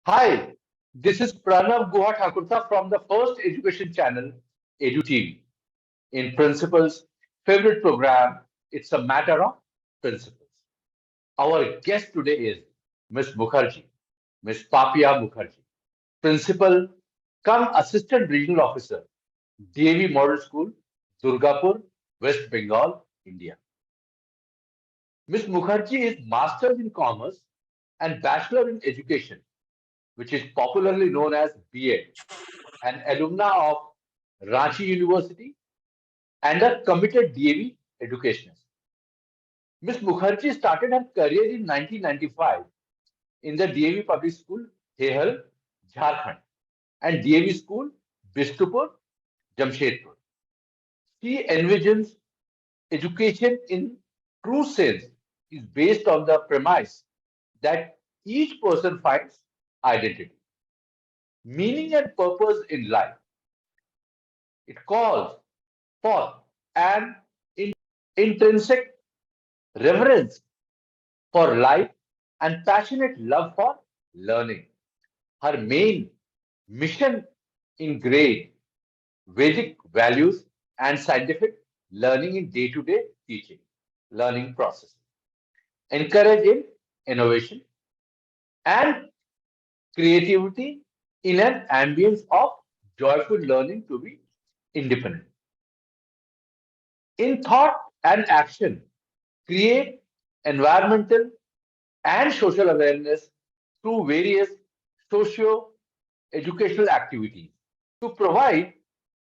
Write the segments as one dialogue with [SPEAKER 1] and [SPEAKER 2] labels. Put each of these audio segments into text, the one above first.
[SPEAKER 1] Hi, this is Pranav Guha Thakurta from the first education channel, EDU TV. In Principles, favorite program, it's a matter of principles. Our guest today is Miss Mukherjee, Miss Papiya Mukherjee, Principal, come Assistant Regional Officer, DAV Model School, Durgapur, West Bengal, India. Miss Mukherjee is Masters in Commerce and Bachelor in Education, which is popularly known as BEd, an alumna of Ranchi University and a committed DAV educationist. Ms. Mukherjee started her career in 1995 in the DAV Public School, Hehal, Jharkhand, and DAV School, Bistupur, Jamshedpur. She envisions education in true sense is based on the premise that each person finds identity, meaning, and purpose in life. It calls for an intrinsic reverence for life and passionate love for learning. Her main mission ingrained Vedic values and scientific learning in day-to-day teaching, learning process, encouraging innovation and creativity in an ambience of joyful learning to be independent. In thought and action, create environmental and social awareness through various socio educational activities to provide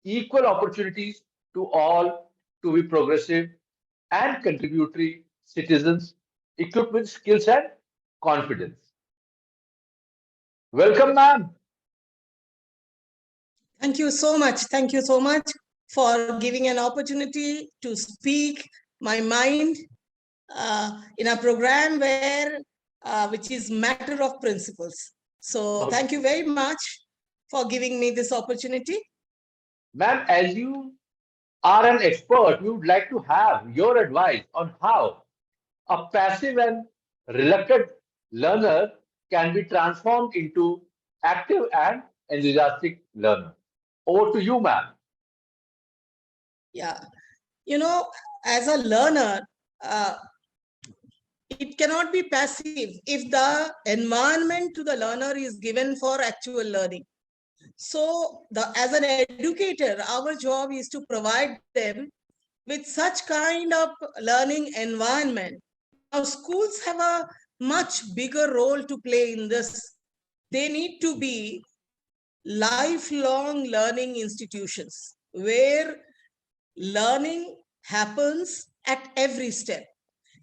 [SPEAKER 1] equal opportunities to all to be progressive and contributory citizens equipped with skills and confidence. Welcome, ma'am.
[SPEAKER 2] Thank you so much. Thank you so much for giving an opportunity to speak my mind in a program which is matter of principles. So thank you very much for giving me this opportunity.
[SPEAKER 1] Ma'am, as you are an expert, we would like to have your advice on how a passive and reluctant learner can be transformed into active and enthusiastic learner. Over to you, ma'am.
[SPEAKER 2] Yeah. You know, as a learner, uh, it cannot be passive if the environment to the learner is given for actual learning. So, as an educator, our job is to provide them with such kind of learning environment. Now, schools have a much bigger role to play in this. They need to be lifelong learning institutions where learning happens at every step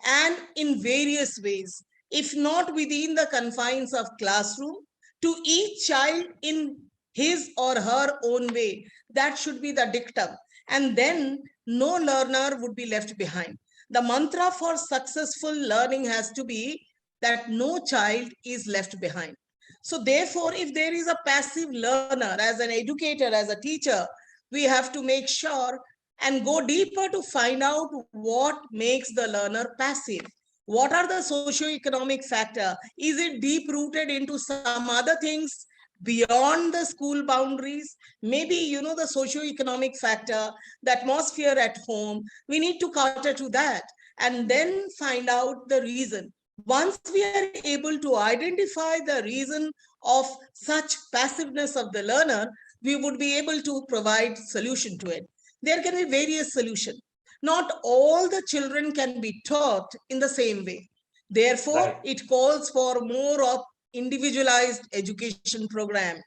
[SPEAKER 2] and in various ways, if not within the confines of classroom, to each child in his or her own way. That should be the dictum. And then no learner would be left behind. The mantra for successful learning has to be that no child is left behind. So therefore, if there is a passive learner, as an educator, as a teacher, we have to make sure and go deeper to find out what makes the learner passive. What are the socio-economic factor? Is it deep rooted into some other things beyond the school boundaries? Maybe, the socio-economic factor, the atmosphere at home, we need to cater to that and then find out the reason. Once we are able to identify the reason of such passiveness of the learner, we would be able to provide solution to it. There can be various solutions. Not all the children can be taught in the same way. Therefore,
[SPEAKER 1] Right.
[SPEAKER 2] it calls for more of individualized education program.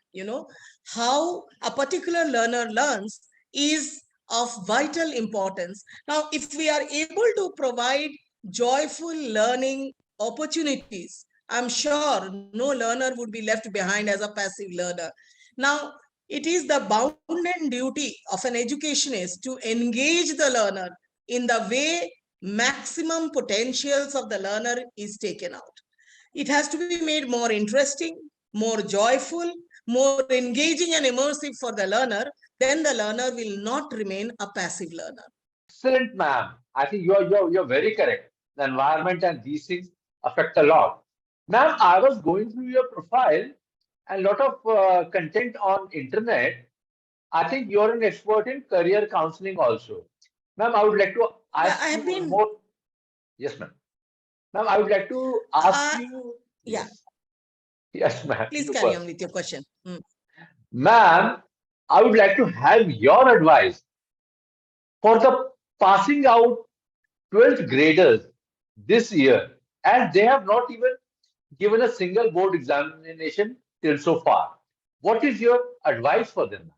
[SPEAKER 2] How a particular learner learns is of vital importance. Now, if we are able to provide joyful learning opportunities, I'm sure no learner would be left behind as a passive learner. Now, it is the bounden duty of an educationist to engage the learner in the way maximum potentials of the learner is taken out. It has to be made more interesting, more joyful, more engaging and immersive for the learner. Then the learner will not remain a passive learner.
[SPEAKER 1] Excellent, ma'am. I think you're very correct. The environment and these things affect a lot. Ma'am, I was going through your profile and a lot of content on internet. I think you're an expert in career counseling also. Ma'am, I would like to
[SPEAKER 2] Yeah,
[SPEAKER 1] ask
[SPEAKER 2] I
[SPEAKER 1] you
[SPEAKER 2] have
[SPEAKER 1] one
[SPEAKER 2] been,
[SPEAKER 1] more. Yes, ma'am. Ma'am, I would like to ask
[SPEAKER 2] uh,
[SPEAKER 1] you.
[SPEAKER 2] yeah,
[SPEAKER 1] Yes. Yes, ma'am.
[SPEAKER 2] please
[SPEAKER 1] You
[SPEAKER 2] carry on
[SPEAKER 1] first.
[SPEAKER 2] with your question. Mm.
[SPEAKER 1] Ma'am, I would like to have your advice for the passing out 12th graders this year, as they have not even given a single board examination till so far. What is your advice for them?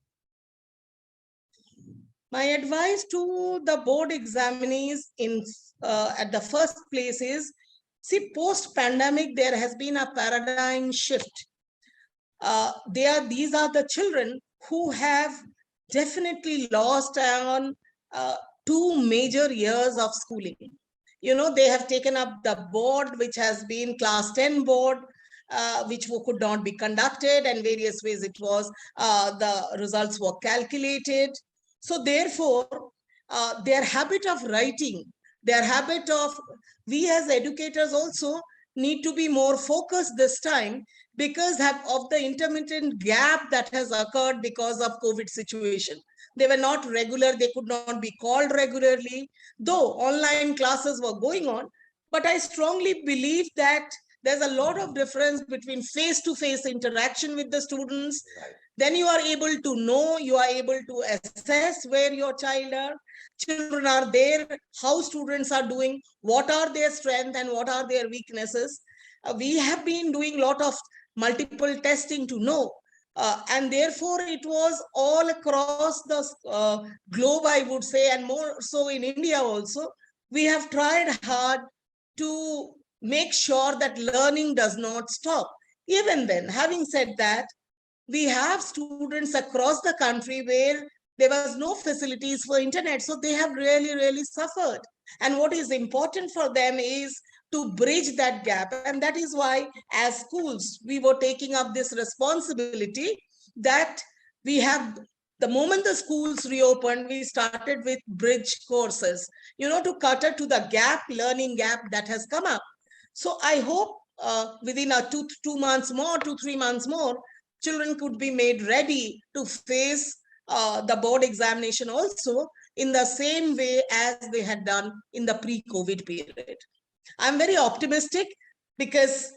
[SPEAKER 2] My advice to the board examinees in at the first place is, see, post pandemic there has been a paradigm shift. These are the children who have definitely lost on uh, 2 major years of schooling. You know, they have taken up the board, which has been class 10 board, which could not be conducted, and various ways it was, the results were calculated. So therefore, their habit of writing, their habit of, we as educators also need to be more focused this time, because of the intermittent gap that has occurred because of COVID situation. They were not regular, they could not be called regularly, though online classes were going on. But I strongly believe that there's a lot of difference between face-to-face interaction with the students.
[SPEAKER 1] Right.
[SPEAKER 2] Then you are able to know, you are able to assess where your child are, children are there, how students are doing, what are their strengths and what are their weaknesses. We have been doing a lot of multiple testing to know. And therefore, it was all across the globe, I would say, and more so in India also. We have tried hard to make sure that learning does not stop. Even then, having said that, we have students across the country where there was no facilities for internet, so they have really suffered. And what is important for them is to bridge that gap, and that is why as schools we were taking up this responsibility, that we have, the moment the schools reopened, we started with bridge courses, you know, to cater to the gap, learning gap that has come up. So I hope within a 2 months more, 2 3 months more, children could be made ready to face the board examination also in the same way as they had done in the pre-COVID period. I'm very optimistic because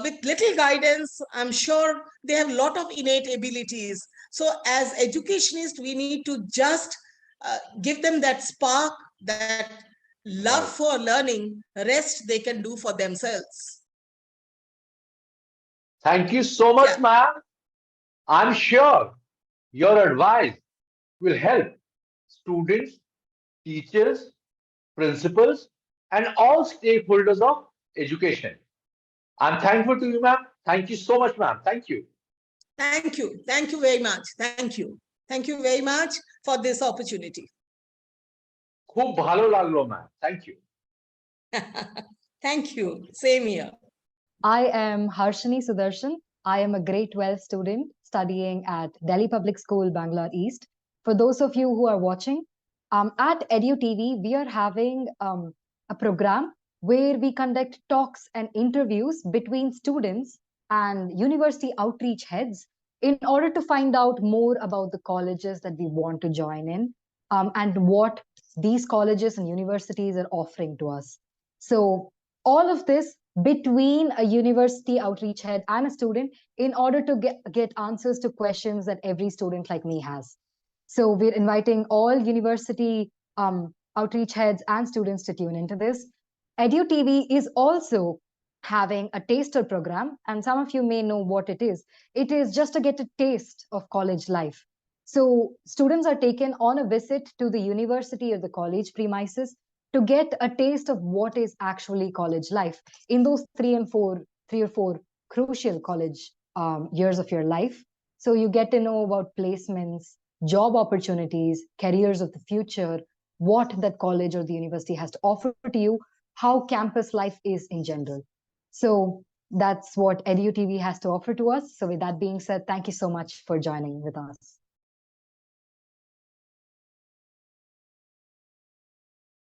[SPEAKER 2] with little guidance, I'm sure they have a lot of innate abilities. So as educationists, we need to just give them that spark, that love
[SPEAKER 1] Right.
[SPEAKER 2] for learning. Rest they can do for themselves.
[SPEAKER 1] Thank you so
[SPEAKER 2] Yeah.
[SPEAKER 1] much, ma'am. I'm sure your advice will help students, teachers, principals, and all stakeholders of education. I'm thankful to you, ma'am. Thank you so much, ma'am. Thank you.
[SPEAKER 2] Thank you. Thank you very much. Thank you. Thank you very much for this opportunity.
[SPEAKER 1] খুব ভালো লাগলো, ma'am. Thank you.
[SPEAKER 2] Thank you. Same here.
[SPEAKER 3] I am Harshini Sudarshan. I am a grade 12 student studying at Delhi Public School, Bangalore East. For those of you who are watching, at EDU TV, we are having a program where we conduct talks and interviews between students and university outreach heads in order to find out more about the colleges that we want to join in, and what these colleges and universities are offering to us. So all of this between a university outreach head and a student in order to get answers to questions that every student like me has. So we're inviting all university outreach heads and students to tune into this. EduTV is also having a taster program, and some of you may know what it is. It is just to get a taste of college life. So students are taken on a visit to the university or the college premises to get a taste of what is actually college life in those 3 or 4 crucial college years of your life. So you get to know about placements, job opportunities, careers of the future, what that college or the university has to offer to you, how campus life is in general. So that's what EduTV has to offer to us. So with that being said, thank you so much for joining with us.